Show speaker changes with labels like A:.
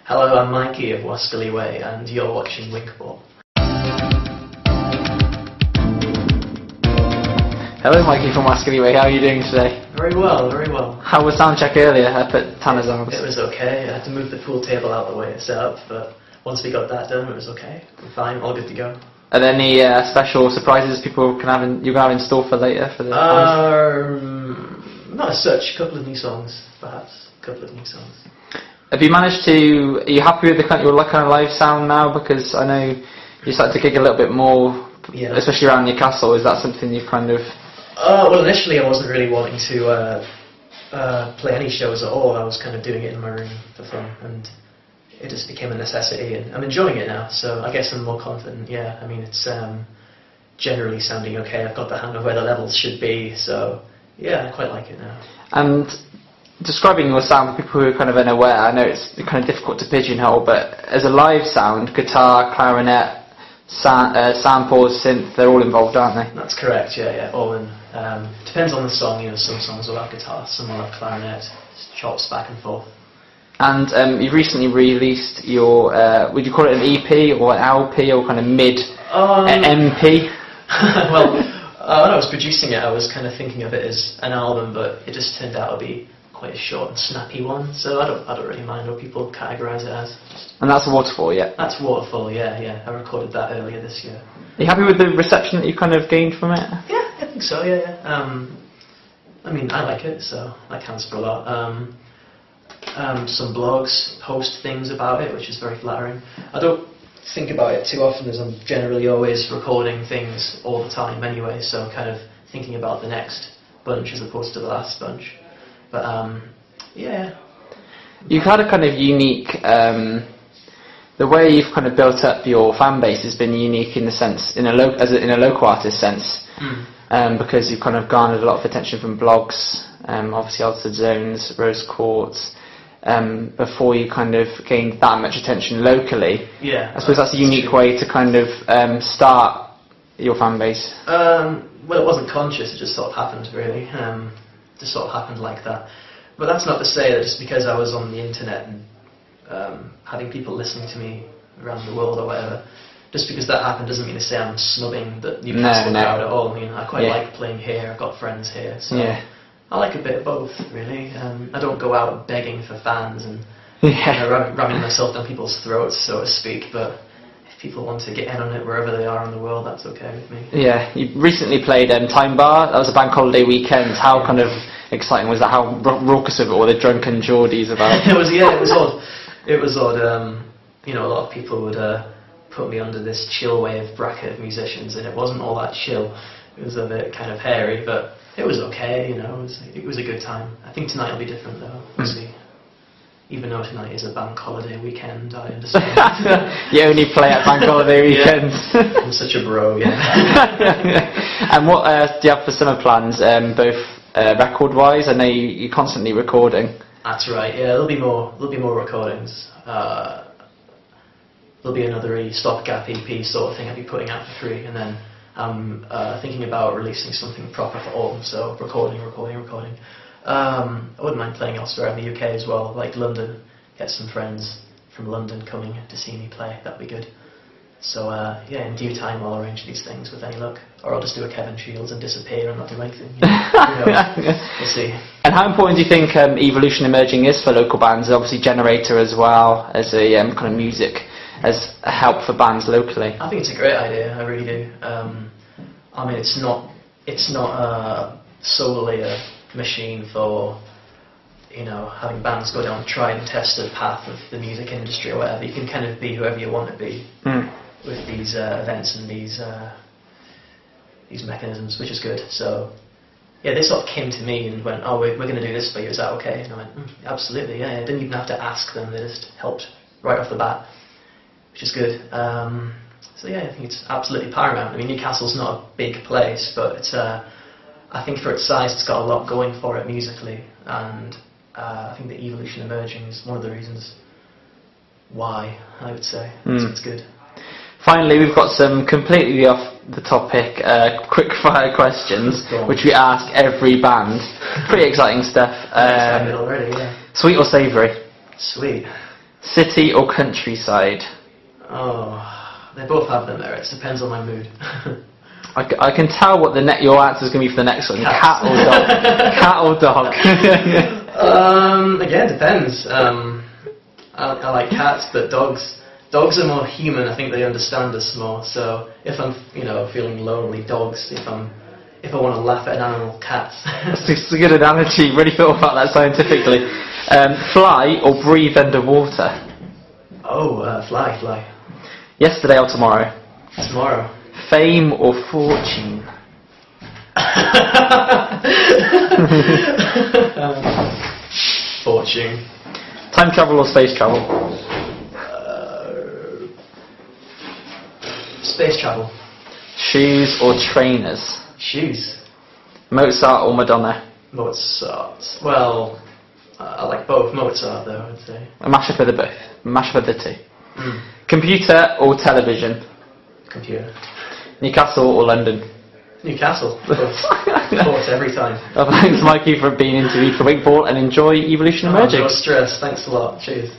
A: Hello, I'm Mikey of Waskerley Way, and you're watching Winkball.
B: Hello, Mikey from Waskerley Way. How are you doing today?
A: Very well, very well.
B: How was soundcheck earlier up at Tanner's Arms?
A: It was okay. I had to move the pool table out of the way to set up, but once we got that done, it was okay. We're fine, all good to go.
B: Are there any special surprises you're going to have in store for later for the fans?
A: Not as such. A couple of new songs, perhaps. A couple of new songs.
B: Have you managed to? Are you happy with your kind of live sound now? Because I know you started to gig a little bit more, especially around Newcastle. Is that something you kind of?
A: Well, initially I wasn't really wanting to play any shows at all. I was kind of doing it in my room for fun, and it just became a necessity, and I'm enjoying it now, so I guess I'm more confident. Yeah, I mean, it's generally sounding okay. I've got the hang of where the levels should be, so yeah, I quite like it now. And
B: describing your sound for people who are kind of unaware, I know it's kind of difficult to pigeonhole, but as a live sound, guitar, clarinet, samples, synth, they're all involved, aren't they?
A: That's correct, yeah, all in. Depends on the song, some songs will have guitar, some will have clarinet, chops back and forth.
B: And you've recently released your, would you call it an EP or an LP or kind of MP?
A: Well, when I was producing it, I was kind of thinking of it as an album, but it just turned out to be quite a short and snappy one, so I don't really mind what people categorise it as.
B: And that's a Waterfall, yeah?
A: That's Waterfall, yeah. I recorded that earlier this year.
B: Are you happy with the reception that you kind of gained from it?
A: Yeah, I think so, yeah. I mean, I like it, so that counts for a lot. Some blogs post things about it, which is very flattering. I don't think about it too often, as I'm generally always recording things all the time anyway, so I'm kind of thinking about the next bunch as opposed to the last bunch. But yeah.
B: You've had a kind of unique, the way you've kind of built up your fan base has been unique in the sense, in a local artist sense, because you've kind of garnered a lot of attention from blogs, obviously Altered Zones, Rose Quartz, before you kind of gained that much attention locally.
A: Yeah.
B: I suppose that's a unique way to kind of start your fan base.
A: Well, it wasn't conscious, it just sort of happened, really. Just sort of happened like that. But that's not to say that just because I was on the internet and having people listening to me around the world or whatever, just because that happened doesn't mean to say I'm snubbing the Newcastle crowd at all. I mean, I quite like playing here, I've got friends here, so I like a bit of both, really. I don't go out begging for fans and ramming myself down people's throats, so to speak, but people want to get in on it wherever they are in the world, that's okay with me.
B: Yeah, you recently played Time Bar, that was a bank holiday weekend. How kind of exciting was that? How raucous of it, or the drunken Geordies about?
A: It was odd. It was odd. A lot of people would put me under this chill wave bracket of musicians, and it wasn't all that chill. It was a bit kind of hairy, but it was okay, it was a good time. I think tonight will be different though, we'll see. Even though tonight is a bank holiday weekend, I understand.
B: You only play at bank holiday weekends.
A: I'm such a bro,
B: And what do you have for summer plans, both record-wise? I know you're constantly recording.
A: That's right, yeah, there'll be more recordings. There'll be another really stopgap EP sort of thing I'll be putting out for free, and then I'm thinking about releasing something proper for autumn, so recording. I wouldn't mind playing elsewhere in the UK as well, like London. Get some friends from London coming to see me play, that'd be good. So in due time I'll arrange these things with any luck. Or I'll just do a Kevin Shields and disappear and not do anything. We'll see.
B: And how important do you think Evolution Emerging is for local bands? Obviously Generator as well, as a kind of music, as a help for bands locally.
A: I think it's a great idea, I really do. I mean, it's not solely a machine for having bands go down a tried and tested path of the music industry or whatever. You can kind of be whoever you want to be with these events and these mechanisms, which is good. So yeah, they sort of came to me and went, oh, we're going to do this for you, is that okay? And I went, absolutely, yeah. I didn't even have to ask them, they just helped right off the bat, which is good. So yeah, I think it's absolutely paramount. I mean, Newcastle's not a big place, but it's I think for its size it's got a lot going for it musically, and I think the Evolution Emerging is one of the reasons why, I would say. So it's good.
B: Finally, we've got some completely off the topic quick fire questions which we ask every band. Pretty exciting stuff.
A: Already, yeah.
B: Sweet or savoury?
A: Sweet.
B: City or countryside?
A: Oh, they both have their merits. Depends on my mood.
B: I can tell what your answer is going to be for the next one.
A: Cats.
B: Cat or dog? Cat or dog?
A: Again, depends. I like cats, but dogs are more human. I think they understand us more. So if I'm, feeling lonely, dogs. If I want to laugh at an animal, cats.
B: It's a good analogy. Really thought about that scientifically. Fly or breathe underwater?
A: Oh, fly.
B: Yesterday or tomorrow?
A: Tomorrow.
B: Fame or fortune?
A: Fortune.
B: Time travel or space travel?
A: Space travel.
B: Shoes or trainers?
A: Shoes.
B: Mozart or Madonna?
A: Mozart. Well, I like both. Mozart, though, I'd say.
B: A mashup of the both. Mashup of the two. Computer or television?
A: Computer.
B: Newcastle or London?
A: Newcastle. Sports every time.
B: Well, thanks, Mikey, for being interviewed for Winkball, and enjoy Evolution Emerging.
A: No stress. Thanks a lot. Cheers.